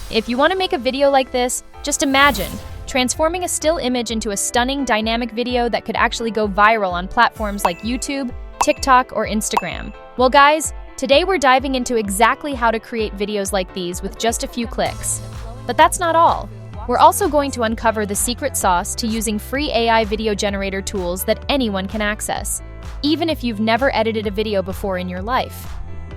If you want to make a video like this, just imagine transforming a still image into a stunning, dynamic video that could actually go viral on platforms like YouTube, TikTok, or Instagram. Well, guys, today we're diving into exactly how to create videos like these with just a few clicks. But that's not all. We're also going to uncover the secret sauce to using free AI video generator tools that anyone can access, even if you've never edited a video before in your life.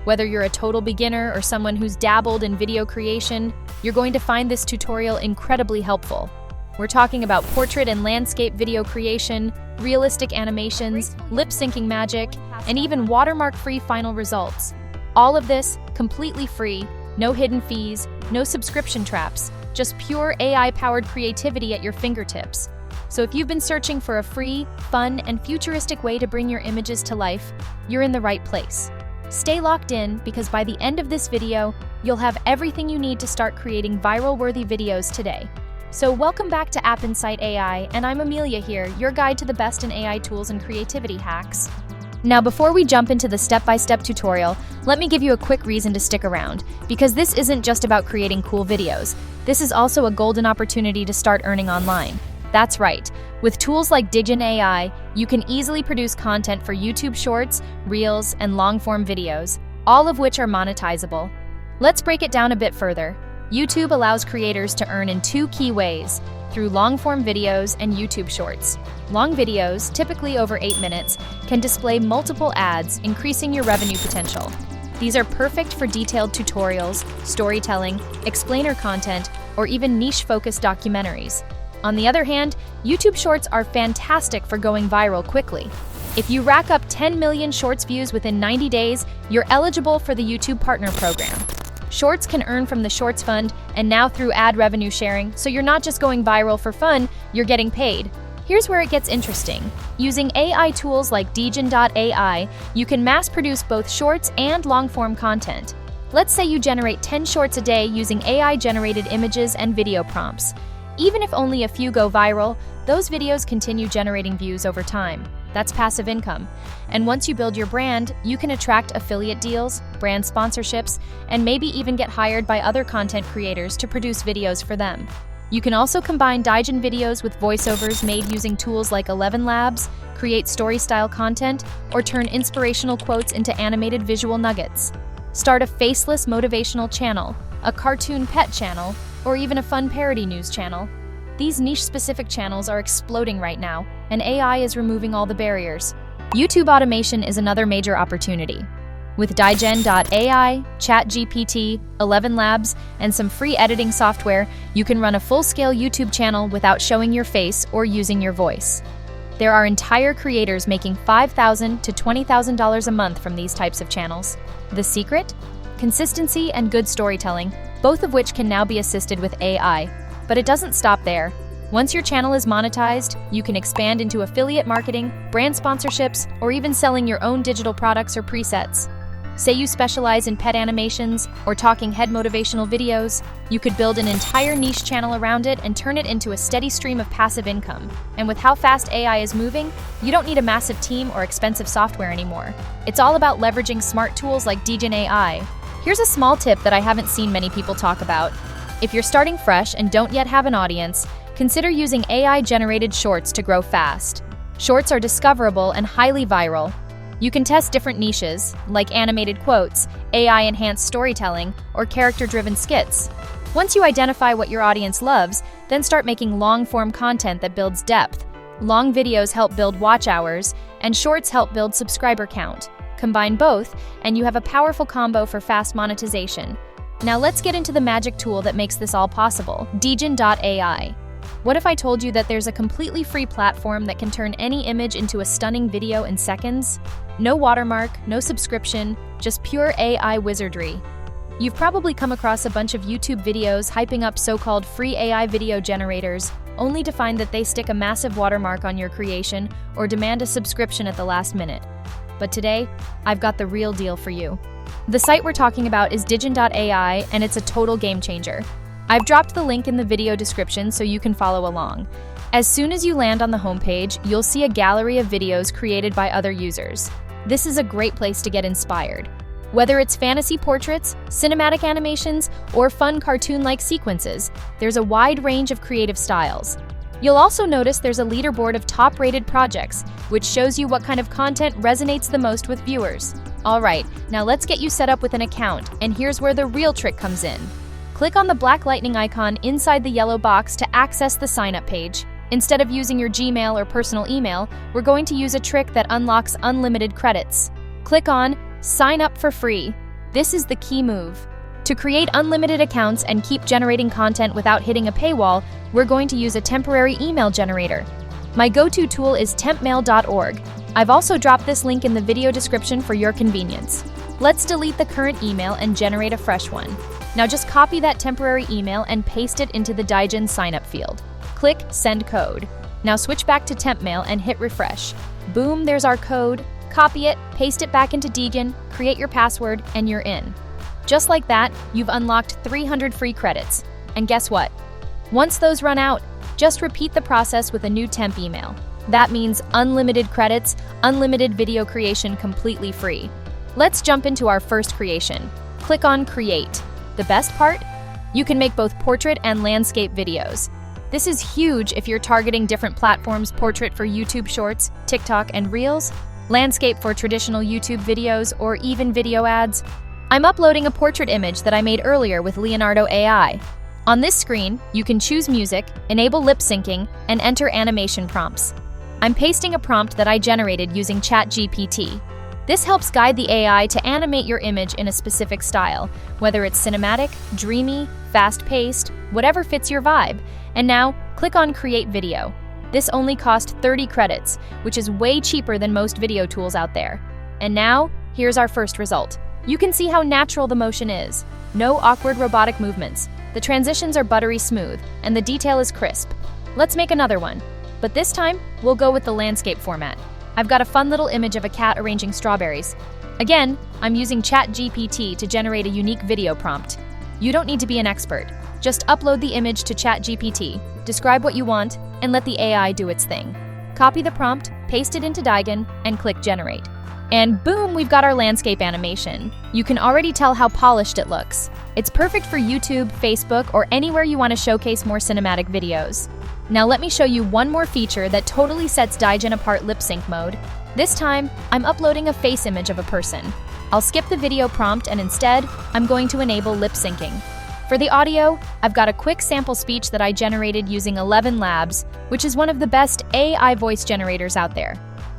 Whether you're a total beginner or someone who's dabbled in video creation, you're going to find this tutorial incredibly helpful. We're talking about portrait and landscape video creation, realistic animations, lip-syncing magic, and even watermark-free final results. All of this completely free, no hidden fees, no subscription traps, just pure AI-powered creativity at your fingertips. So if you've been searching for a free, fun, and futuristic way to bring your images to life, you're in the right place. Stay locked in because by the end of this video, you'll have everything you need to start creating viral-worthy videos today. So welcome back to AppInsight AI, and I'm Amelia here, your guide to the best in AI tools and creativity hacks. Now, before we jump into the step-by-step tutorial, let me give you a quick reason to stick around, because this isn't just about creating cool videos. This is also a golden opportunity to start earning online. That's right. With tools like Digenai, you can easily produce content for YouTube Shorts, Reels, and long-form videos, all of which are monetizable. Let's break it down a bit further. YouTube allows creators to earn in two key ways, through long-form videos and YouTube Shorts. Long videos, typically over 8 minutes, can display multiple ads, increasing your revenue potential. These are perfect for detailed tutorials, storytelling, explainer content, or even niche-focused documentaries. On the other hand, YouTube Shorts are fantastic for going viral quickly. If you rack up 10 million Shorts views within 90 days, you're eligible for the YouTube Partner Program. Shorts can earn from the Shorts Fund and now through ad revenue sharing, so you're not just going viral for fun, you're getting paid. Here's where it gets interesting. Using AI tools like digen.ai, you can mass-produce both shorts and long-form content. Let's say you generate 10 shorts a day using AI-generated images and video prompts. Even if only a few go viral, those videos continue generating views over time. That's passive income. And once you build your brand, you can attract affiliate deals, brand sponsorships, and maybe even get hired by other content creators to produce videos for them. You can also combine Digen videos with voiceovers made using tools like 11 Labs, create story-style content, or turn inspirational quotes into animated visual nuggets. Start a faceless motivational channel, a cartoon pet channel, or even a fun parody news channel. These niche-specific channels are exploding right now, and AI is removing all the barriers. YouTube automation is another major opportunity. With digen.ai, ChatGPT, 11 Labs, and some free editing software, you can run a full-scale YouTube channel without showing your face or using your voice. There are entire creators making $5,000 to $20,000 a month from these types of channels. The secret? Consistency and good storytelling, both of which can now be assisted with AI. But it doesn't stop there. Once your channel is monetized, you can expand into affiliate marketing, brand sponsorships, or even selling your own digital products or presets. Say you specialize in pet animations or talking head motivational videos, you could build an entire niche channel around it and turn it into a steady stream of passive income. And with how fast AI is moving, you don't need a massive team or expensive software anymore. It's all about leveraging smart tools like Digenai. Here's a small tip that I haven't seen many people talk about. If you're starting fresh and don't yet have an audience, consider using AI-generated shorts to grow fast. Shorts are discoverable and highly viral. You can test different niches, like animated quotes, AI-enhanced storytelling, or character-driven skits. Once you identify what your audience loves, then start making long-form content that builds depth. Long videos help build watch hours, and shorts help build subscriber count. Combine both, and you have a powerful combo for fast monetization. Now let's get into the magic tool that makes this all possible, digen.ai. What if I told you that there's a completely free platform that can turn any image into a stunning video in seconds? No watermark, no subscription, just pure AI wizardry. You've probably come across a bunch of YouTube videos hyping up so-called free AI video generators, only to find that they stick a massive watermark on your creation or demand a subscription at the last minute. But today, I've got the real deal for you. The site we're talking about is digen.ai, and it's a total game changer. I've dropped the link in the video description so you can follow along. As soon as you land on the homepage, you'll see a gallery of videos created by other users. This is a great place to get inspired. Whether it's fantasy portraits, cinematic animations, or fun cartoon-like sequences, there's a wide range of creative styles. You'll also notice there's a leaderboard of top-rated projects, which shows you what kind of content resonates the most with viewers. Alright, now let's get you set up with an account, and here's where the real trick comes in. Click on the black lightning icon inside the yellow box to access the sign-up page. Instead of using your Gmail or personal email, we're going to use a trick that unlocks unlimited credits. Click on Sign up for free. This is the key move. To create unlimited accounts and keep generating content without hitting a paywall, we're going to use a temporary email generator. My go-to tool is tempmail.org. I've also dropped this link in the video description for your convenience. Let's delete the current email and generate a fresh one. Now just copy that temporary email and paste it into the Digen sign-up field. Click Send Code. Now switch back to TempMail and hit refresh. Boom, there's our code. Copy it, paste it back into Digen, create your password, and you're in. Just like that, you've unlocked 300 free credits. And guess what? Once those run out, just repeat the process with a new temp email. That means unlimited credits, unlimited video creation completely free. Let's jump into our first creation. Click on Create. The best part? You can make both portrait and landscape videos. This is huge if you're targeting different platforms: portrait for YouTube Shorts, TikTok, and Reels, landscape for traditional YouTube videos, or even video ads. I'm uploading a portrait image that I made earlier with Leonardo AI. On this screen, you can choose music, enable lip syncing, and enter animation prompts. I'm pasting a prompt that I generated using ChatGPT. This helps guide the AI to animate your image in a specific style, whether it's cinematic, dreamy, fast-paced, whatever fits your vibe. And now, click on Create Video. This only cost 30 credits, which is way cheaper than most video tools out there. And now, here's our first result. You can see how natural the motion is. No awkward robotic movements. The transitions are buttery smooth, and the detail is crisp. Let's make another one. But this time, we'll go with the landscape format. I've got a fun little image of a cat arranging strawberries. Again, I'm using ChatGPT to generate a unique video prompt. You don't need to be an expert. Just upload the image to ChatGPT, describe what you want, and let the AI do its thing. Copy the prompt, paste it into Digen, and click Generate. And boom, we've got our landscape animation. You can already tell how polished it looks. It's perfect for YouTube, Facebook, or anywhere you want to showcase more cinematic videos. Now let me show you one more feature that totally sets Digen apart: lip sync mode. This time, I'm uploading a face image of a person. I'll skip the video prompt and instead, I'm going to enable lip syncing. For the audio, I've got a quick sample speech that I generated using 11 Labs, which is one of the best AI voice generators out there.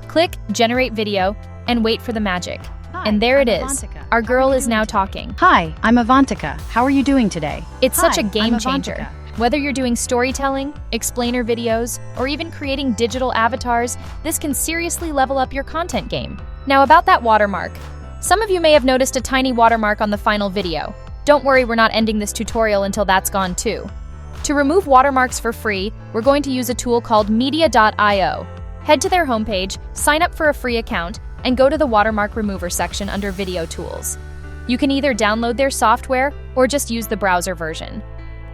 Click Generate Video and wait for the magic. Hi, and there I'm it is. Avantika. Our How girl are you is doing now today? talking. Hi, I'm Avantika. How are you doing today? It's such a Hi, game I'm changer. Avantika. Whether you're doing storytelling, explainer videos, or even creating digital avatars, this can seriously level up your content game. Now about that watermark. Some of you may have noticed a tiny watermark on the final video. Don't worry, we're not ending this tutorial until that's gone too. To remove watermarks for free, we're going to use a tool called media.io. Head to their homepage, sign up for a free account, and go to the Watermark Remover section under Video Tools. You can either download their software or just use the browser version.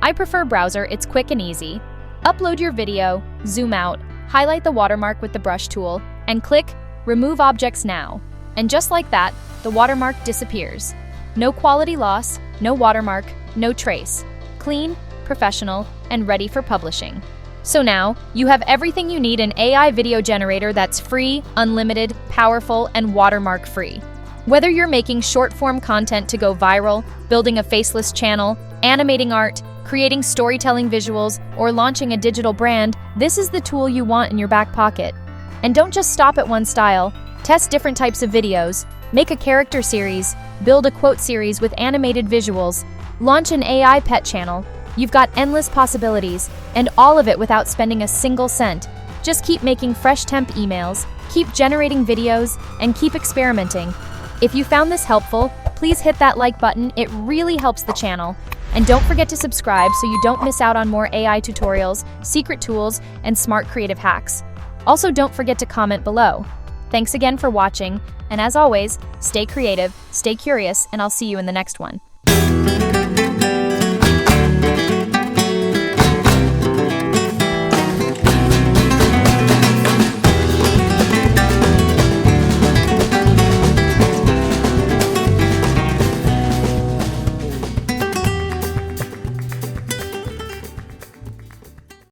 I prefer browser, it's quick and easy. Upload your video, zoom out, highlight the watermark with the brush tool, and click Remove Objects Now. And just like that, the watermark disappears. No quality loss, no watermark, no trace. Clean, professional, and ready for publishing. So now, you have everything you need: an AI video generator that's free, unlimited, powerful, and watermark-free. Whether you're making short-form content to go viral, building a faceless channel, animating art, creating storytelling visuals, or launching a digital brand, this is the tool you want in your back pocket. And don't just stop at one style. Test different types of videos, make a character series, build a quote series with animated visuals, launch an AI pet channel. You've got endless possibilities, and all of it without spending a single cent. Just keep making fresh temp emails, keep generating videos, and keep experimenting. If you found this helpful, please hit that like button, it really helps the channel. And don't forget to subscribe so you don't miss out on more AI tutorials, secret tools, and smart creative hacks. Also, don't forget to comment below. Thanks again for watching, and as always, stay creative, stay curious, and I'll see you in the next one.